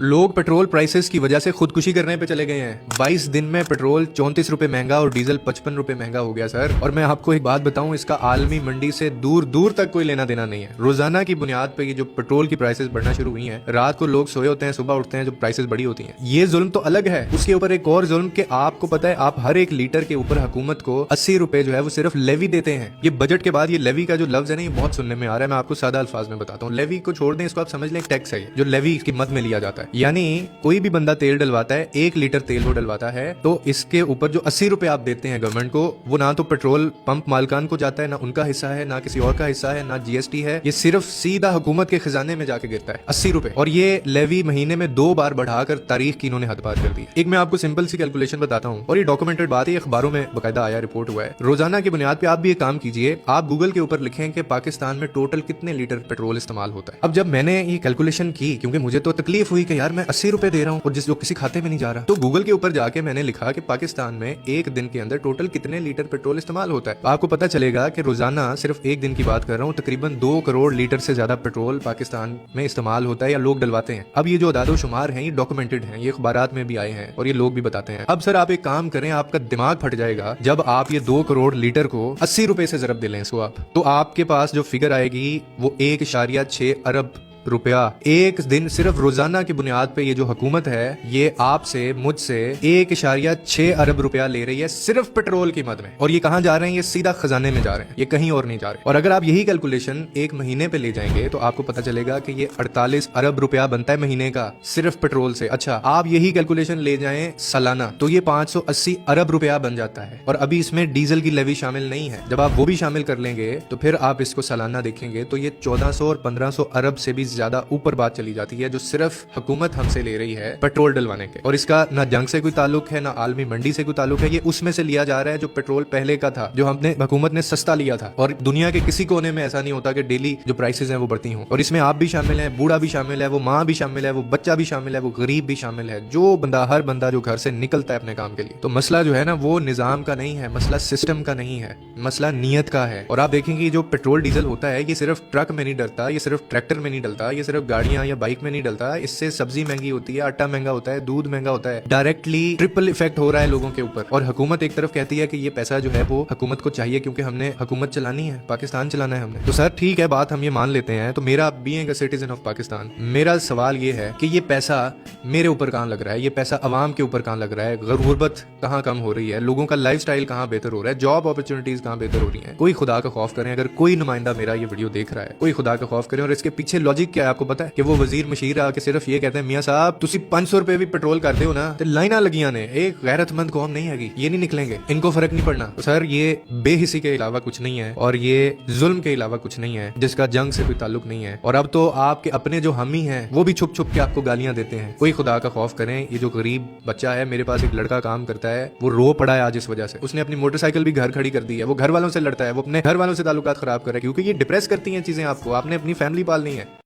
लोग petrol prices की वजह से खुदकुशी करने पे चले गए हैं। 22 दिन में पेट्रोल 34 रुपए महंगा और डीजल 55 रुपए महंगा हो गया सर। और मैं आपको एक बात बताऊं, इसका आलमी मंडी से दूर दूर तक कोई लेना देना नहीं है। रोजाना की बुनियाद पे ये जो पेट्रोल की प्राइसेस बढ़ना शुरू हुई हैं, रात को लोग सोए होते हैं, सुबह उठते हैं, जो प्राइसेस बढ़ी होती हैं। ये जुल्म तो अलग है, उसके ऊपर एक और जुल्म के आपको पता है, आप हर एक लीटर के ऊपर हुकूमत को 80 रुपए जो है वो सिर्फ लेवी देते हैं। ये बजट के बाद ये लेवी का जो लफ्ज है ना, ये बहुत सुनने में आ रहा है। मैं आपको सादा अल्फाज में बताता हूँ। लेवी को छोड़ दें, इसको आप समझ लें टैक्स है जो लेवी की मद में लिया जाता है। यानी कोई भी बंदा तेल डलवाता है, 1 लीटर तेल वो डलवाता है, तो इसके ऊपर जो 80 रुपए आप देते हैं गवर्नमेंट को, वो ना तो पेट्रोल पंप मालकान को जाता है, ना उनका हिस्सा है, ना किसी और का हिस्सा है, ना जीएसटी है। ये सिर्फ सीधा हुकूमत के खजाने में जाके गिरता है 80 रुपए। और ये लेवी महीने में 2 बार बढ़ाकर तारीख की इन्होंने हद पार कर दी। एक मैं आपको सिंपल सी कैलकुलेशन बताता हूँ, और ये डॉक्यूमेंटेड बात है, अखबारों में बकायदा आया, रिपोर्ट हुआ है। रोजाना की बुनियाद पे आप भी एक काम कीजिए, आप गूगल के ऊपर लिखें कि पाकिस्तान में टोटल कितने लीटर पेट्रोल इस्तेमाल होता है। अब जब मैंने ये कैलकुलेशन की, क्योंकि मुझे तो तकलीफ हुई कि यार मैं 80 रुपए दे रहा हूँ और जो किसी खाते में नहीं जा रहा, तो गूगल के ऊपर जाके मैंने लिखा कि पाकिस्तान में एक दिन के अंदर टोटल कितने लीटर पेट्रोल इस्तेमाल होता है। आपको पता चलेगा कि रोजाना, सिर्फ एक दिन की बात कर रहा हूँ, तकरीबन 2 करोड़ लीटर से ज्यादा पेट्रोल पाकिस्तान में इस्तेमाल होता है या लोग डलवाते हैं। अब ये जो अदादो शुमार हैं, ये डॉक्यूमेंटेड हैं, ये अखबारात में भी आए हैं और ये लोग भी बताते हैं। अब सर आप एक काम करें, आपका दिमाग फट जाएगा जब आप ये 2 करोड़ लीटर को 80 रुपए से जरब दिलें इसको आप, तो आपके पास जो फिगर आएगी वो 1.6 अरब रुपया एक दिन, सिर्फ रोजाना की बुनियाद पे। ये जो हुकूमत है, ये आपसे, मुझसे 1.6 अरब रुपया ले रही है सिर्फ पेट्रोल की मद में। और ये कहां जा रहे हैं? ये सीधा खजाने में जा रहे हैं, ये कहीं और नहीं जा रहे। और अगर आप यही कैलकुलेशन एक महीने पे ले जाएंगे तो आपको पता चलेगा कि ये 48 अरब रुपया बनता है महीने का सिर्फ पेट्रोल से। अच्छा, आप यही कैलकुलेशन ले जाएं सालाना, तो ये 580 अरब रुपया बन जाता है। और अभी इसमें डीजल की लेवी शामिल नहीं है। जब आप वो भी शामिल कर लेंगे तो फिर आप इसको सालाना देखेंगे तो ये 1400 और 1500 अरब से भी ज्यादा ऊपर बात चली जाती है, जो सिर्फ हुकूमत हमसे ले रही है पेट्रोल डलवाने के। और इसका ना जंग से कोई ताल्लुक है, ना आलमी मंडी से कोई ताल्लुक है। ये उसमें से लिया जा रहा है जो पेट्रोल पहले का था, जो हमने हुकूमत ने सस्ता लिया था। और दुनिया के किसी कोने में ऐसा नहीं होता कि डेली जो प्राइसेस हैं वो बढ़ती हों। और इसमें आप भी शामिल हैं, बूढ़ा भी शामिल है, वो माँ भी शामिल है, वो बच्चा भी शामिल है, वो गरीब भी शामिल है, जो बंदा, हर बंदा जो घर से निकलता है अपने काम के लिए। तो मसला जो है ना, वो निजाम का नहीं है, मसला सिस्टम का नहीं है, मसला नीयत का है। और आप देखेंगे जो पेट्रोल डीजल होता है, ये सिर्फ ट्रक में नहीं डलता, ये सिर्फ ट्रैक्टर में नहीं डलता, ये सिर्फ गाड़ियां या बाइक में नहीं डलता। इससे सब्जी महंगी होती है, आटा महंगा होता है, दूध महंगा होता है। डायरेक्टली ट्रिपल इफेक्ट हो रहा है लोगों के ऊपर। और हुकूमत एक तरफ कहती है कि ये पैसा जो है वो हुकूमत को चाहिए, क्योंकि हमने हुकूमत चलानी है, पाकिस्तान चलाना है हमने। तो सर ठीक है, बात हम ये मान लेते हैं। तो मेरा being a citizen of Pakistan, मेरा सवाल ये है कि ये पैसा मेरे ऊपर कहाँ लग रहा है, ये पैसा अवाम के ऊपर कहाँ लग रहा है, गुर्बत कहाँ कम हो रही है, लोगों का लाइफ स्टाइल कहाँ बेहतर हो रहा है, जॉब अपॉर्चुनिटीज कहाँ बेहतर हो रही है। कोई खुदा का खौफ करें, अगर कोई नुमाइंदा मेरा ये वीडियो देख रहा है, कोई खुदा का खौफ करें। और इसके पीछे लॉजिक क्या है आपको पता है? कि वो वजीर मशीर आके सिर्फ ये कहते हैं, मियां साहब तुसी 500 रुपए भी पेट्रोल करते हो ना, तो लाइना लगियां ने, एक गैरतमंद कौम नहीं हैगी, ये नहीं निकलेंगे, इनको फर्क नहीं पड़ना। तो सर ये बेहिसी के अलावा कुछ नहीं है, और ये जुल्म के अलावा कुछ नहीं है, जिसका जंग से कोई ताल्लुक नहीं है। और अब तो आपके अपने जो हामी हैं, वो भी छुप छुप के आपको गालियां देते हैं। कोई खुदा का खौफ करें। ये जो गरीब बच्चा है, मेरे पास एक लड़का काम करता है, वो रो पड़ा है आज इस वजह से। उसने अपनी मोटरसाइकिल भी घर खड़ी कर दी है, वो घर वालों से लड़ता है, वो अपने घर वालों से ताल्लुकात खराब कर रहा है, क्योंकि ये डिप्रेस करती हैं चीजें आपको। आपने अपनी फैमिली पालनी है।